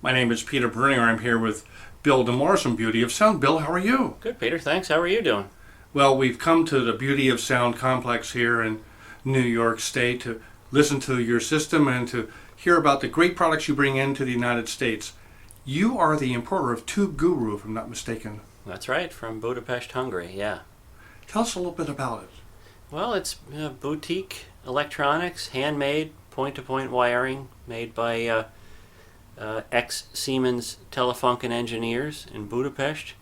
My name is Peter Berninger. I'm here with Bill DeMorris from Beauty of Sound. Bill, how are you? Good, Peter. Thanks. How are you doing? Well, we've come to the Beauty of Sound complex here in New York State to listen to your system and to hear about the great products you bring into the United States. You are the importer of Tube Guru, if I'm not mistaken. That's right, from Budapest, Hungary, yeah. Tell us a little bit about it. Well, it's boutique electronics, handmade, point-to-point wiring, made by ex-Siemens Telefunken engineers in Budapest,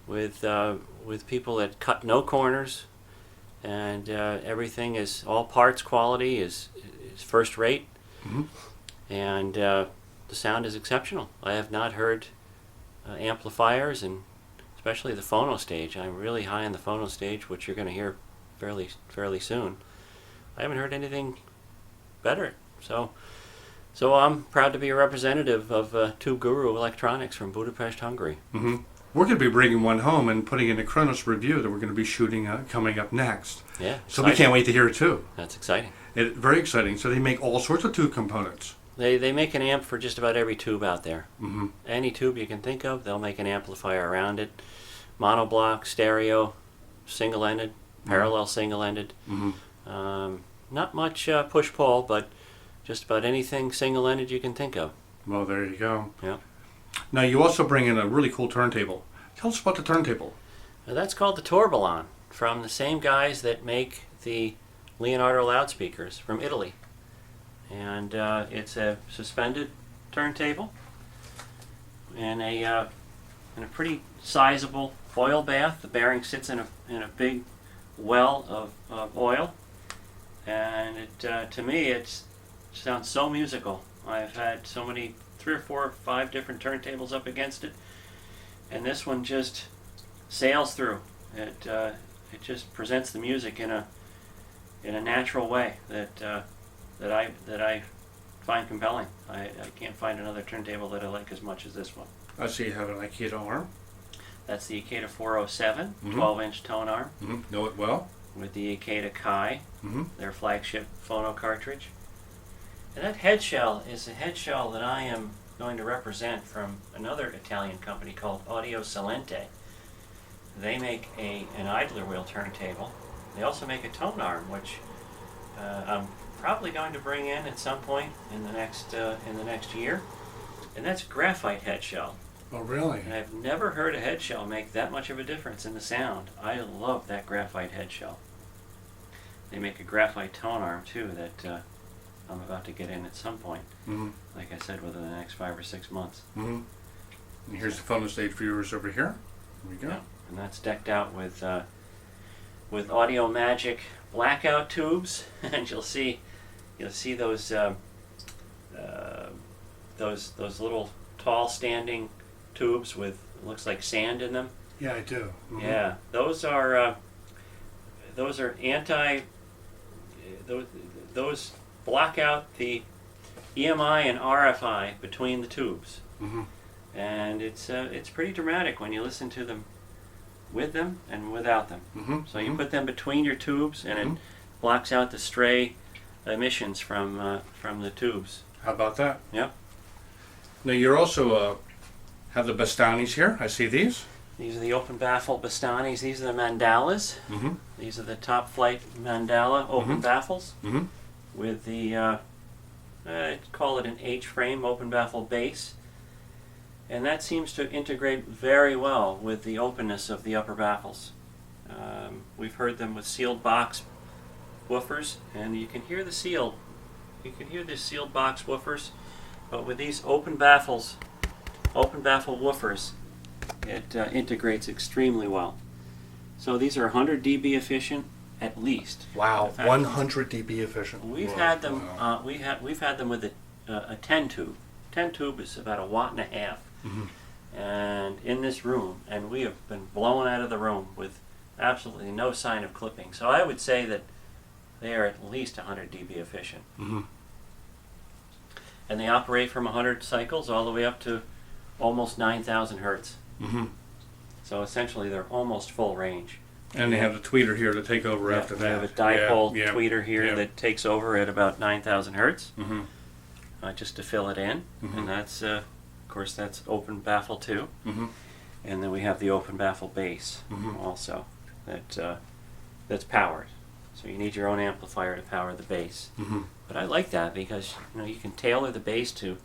with people that cut no corners, and everything is, all parts quality is first rate, and the sound is exceptional. I have not heard amplifiers, and especially the phono stage. I'm really high on the phono stage, which you're going to hear fairly soon. I haven't heard anything better. So I'm proud to be a representative of Tube Guru Electronics from Budapest, Hungary. We're going to be bringing one home and putting in a Kronos review that we're going to be shooting coming up next. Yeah. So we can't wait to hear it too. That's exciting. Very exciting. So they make all sorts of tube components. They make an amp for just about every tube out there. Any tube you can think of, they'll make an amplifier around it. Monoblock, stereo, single-ended, parallel single-ended. Not much push-pull, but just about anything single-ended you can think of. Well, there you go. Yeah. Now, you also bring in a really cool turntable. Tell us about the turntable. Now, that's called the Tourbillon, from the same guys that make the Leonardo loudspeakers from Italy. And it's a suspended turntable and a pretty sizable oil bath. The bearing sits in a big well of oil, and to me it sounds so musical. I've had so many, 3 or 4 or 5 different turntables up against it, and this one just sails through. It just presents the music in a natural way that I find compelling. I can't find another turntable that I like as much as this one. I see you have an Ikeda arm. That's the Ikeda 407, 12-inch tone arm. Know it well. With the Ikeda Kai, their flagship phono cartridge. And that head shell is a head shell that I am going to represent from another Italian company called Audio Salente. They make an idler wheel turntable. They also make a tone arm, which I'm probably going to bring in at some point in the next year. And that's graphite head shell. Oh, really? And I've never heard a head shell make that much of a difference in the sound. I love that graphite head shell. They make a graphite tone arm too that I'm about to get in at some point. Like I said, within the next 5 or 6 months. And here's the phono stage viewers over here. Here we go. Yeah. And that's decked out with Audio Magic blackout tubes, and you'll see those little tall standing tubes with, it looks like sand in them. Yeah, I do. Yeah, those are those block out the EMI and RFI between the tubes, and it's pretty dramatic when you listen to them with them and without them. So you put them between your tubes, and it blocks out the stray emissions from the tubes. How about that? Yep. Now, you're also have the Bastanis here. I see these. These are the open baffle Bastanis. These are the Mandalas. These are the top flight Mandala open baffles with the call it an H-frame open baffle base, and that seems to integrate very well with the openness of the upper baffles. We've heard them with sealed box woofers, and you can hear the sealed box woofers, but with these open baffle woofers, it integrates extremely well. So these are 100 dB efficient at least. Wow, In fact, 100 dB efficient. We've had them. We've had them with a 10 tube. 10 tube is about 1.5 watts, and in this room, and we have been blown out of the room with absolutely no sign of clipping. So I would say that they are at least 100 dB efficient, and they operate from 100 cycles all the way up to almost 9,000 hertz. So essentially, they're almost full range. And they have the tweeter here to take over after We that. have a dipole tweeter here that takes over at about 9,000 hertz, just to fill it in, and that's course, that's open baffle too. Mm-hmm. And then we have the open baffle bass also that's powered. So you need your own amplifier to power the bass. Mm-hmm. But I like that because you can tailor the bass to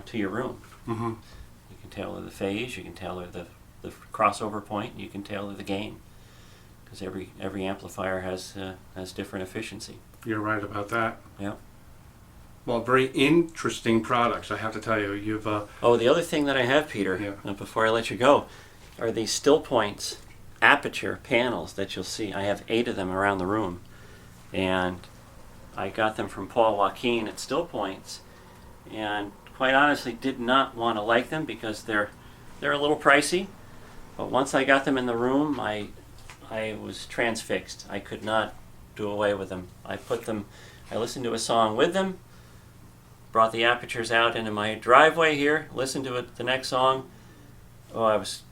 to your room. Mm-hmm. You can tailor the phase, you can tailor the crossover point, you can tailor the gain, because every amplifier has different efficiency. You're right about that. Yeah. Well, very interesting products, I have to tell you. You've Oh, the other thing that I have, Peter, before I let you go, are these still points aperture panels that you'll see. I have 8 of them around the room, and I got them from Paul Joaquin at Still Points, and quite honestly did not want to like them because they're a little pricey. But once I got them in the room, I was transfixed. I could not do away with them. I listened to a song with them, brought the apertures out into my driveway here, listened to it, the next song. Oh, I was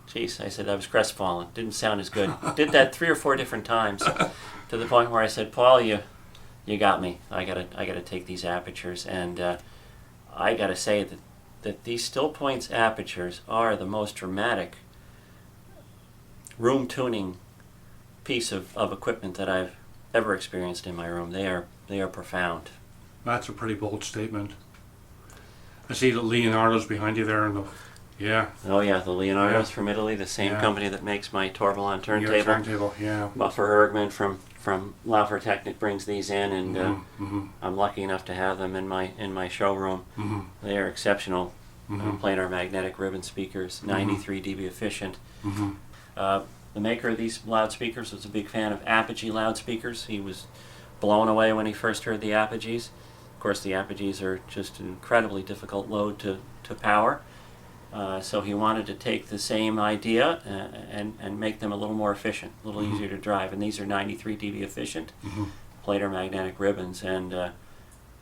crestfallen. Didn't sound as good. Did that 3 or 4 different times to the point where I said, Paul, you got me. I gotta take these apertures, and I gotta say that these Still Points apertures are the most dramatic room tuning piece of equipment that I've ever experienced in my room. They are profound. That's a pretty bold statement. I see that Leonardo's behind you there, and Oh yeah, the Leonardo's from Italy, the same company that makes my Tourbillon turntable. Your turntable, yeah. Buffer Hergman from Laufer Technic brings these in, and I'm lucky enough to have them in my showroom. Mm-hmm. They are exceptional. Mm-hmm. Planar magnetic ribbon speakers, 93 dB efficient. Mm-hmm. The maker of these loudspeakers was a big fan of Apogee loudspeakers. He was blown away when he first heard the Apogees. Of course, the Apogees are just an incredibly difficult load to power. So he wanted to take the same idea and make them a little more efficient, a little easier to drive. And these are 93 dB efficient planar magnetic ribbons, and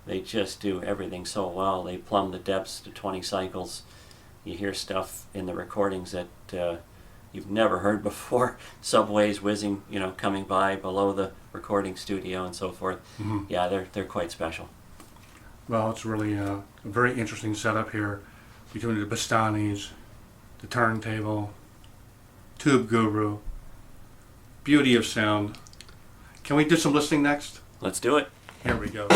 they just do everything so well. They plumb the depths to 20 cycles. You hear stuff in the recordings that you've never heard before. Subways whizzing, coming by below the recording studio and so forth. Mm-hmm. Yeah, they're quite special. Well, it's really a very interesting setup here between the Bastanis, the turntable, Tube Guru, beauty of sound. Can we do some listening next? Let's do it. Here we go.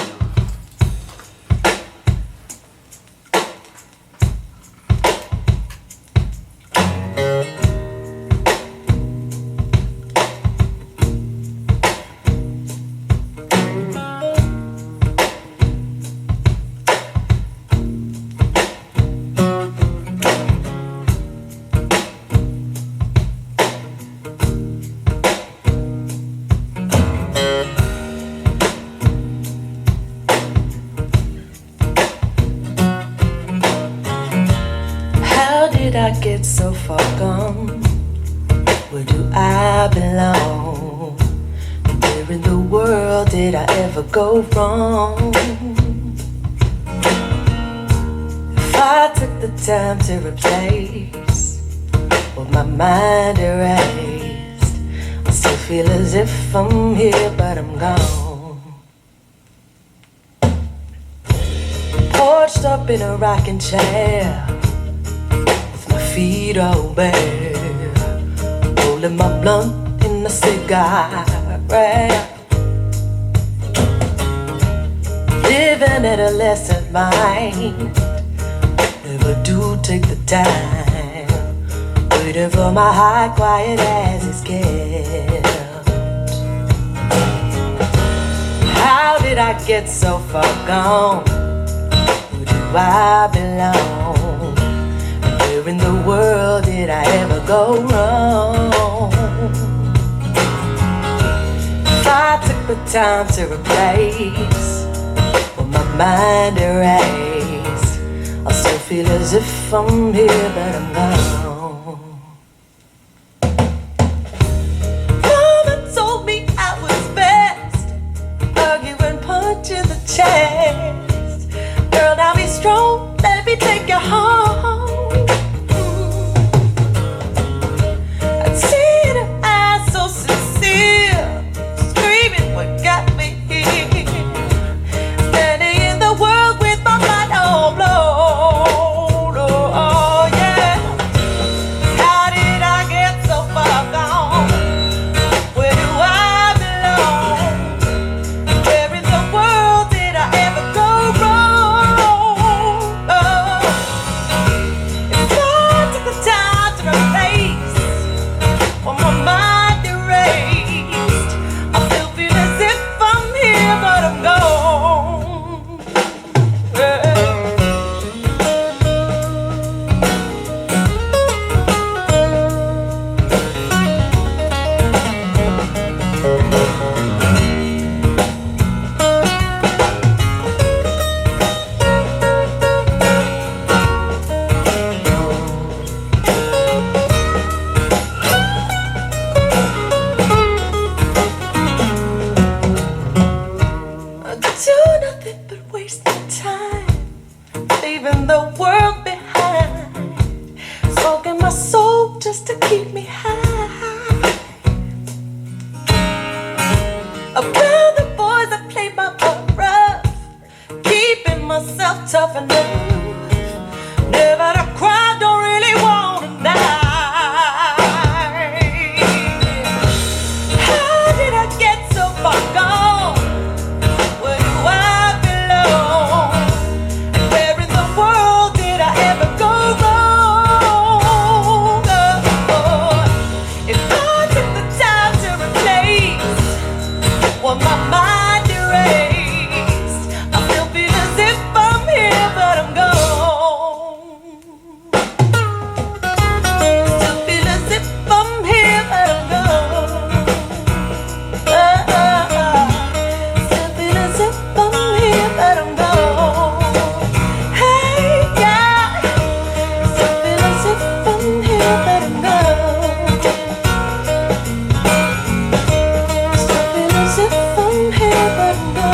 I get so far gone? Where do I belong? Where in the world did I ever go wrong? If I took the time to replace what my mind erased, I still feel as if I'm here but I'm gone. Perched up in a rocking chair, feet all bare, rolling my blunt in a cigarette, living at a lesser mind. Never do take the time, waiting for my heart quiet as it's kept. How did I get so far gone? Where do I belong? Where in the world did I ever go wrong? If I took the time to replace what my mind erased, I still feel as if I'm here but I'm gone. Mama told me I was best, arguing, punching the chest. Girl, now be strong, let me take you home. Standing in the world with my mind all blown. leaving the world behind, smoking my soul just to keep me high. Around the boys I played my part rough, keeping myself tough enough, never to cry, don't really wanna die. How did I get so far gone? Where do I belong? And where in the world did I ever go wrong? Oh, if I took the time to replace what my mind erased, I still feel as if I'm here but I'm gone. Still feel as if I'm here but I'm gone. Still feel as if I'm here but I'm gone. Hey, yeah. Still feel as if I'm here but I'm gone. Still feel as if I'm here but I'm gone.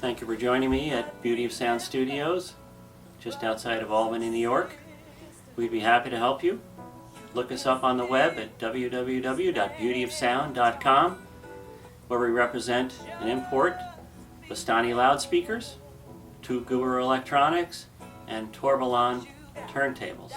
Thank you for joining me at Beauty of Sound Studios, just outside of Albany, New York. We'd be happy to help you. Look us up on the web at www.beautyofsound.com, where we represent and import Bastani loudspeakers, 2 Guru Electronics, and Torbalon turntables.